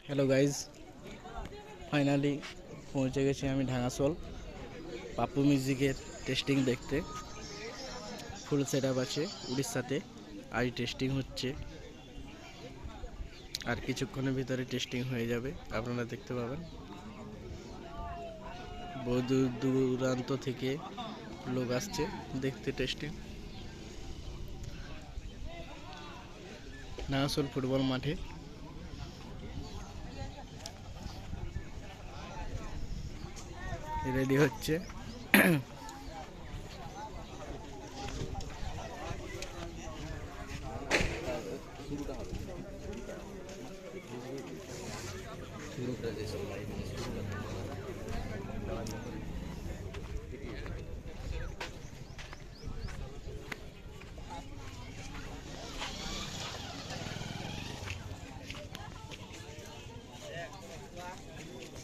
Hello guys, finally পৌঁছে গেছি আমি ঢাঙ্গাসোল পাপ্পু মিউজিকের টেস্টিং দেখতে। ফুল সেট আপ আছে উড়িষ্যাতে, আজ টেস্টিং হচ্ছে আর কিছুক্ষণের ভিতরে টেস্টিং হয়ে যাবে, আপনারা দেখতে পাবেন। বহু দূর দূরান্ত থেকে লোক আসছে দেখতে টেস্টিং। ঢাঙ্গাসোল ফুটবল মাঠে রেডি হচ্ছে।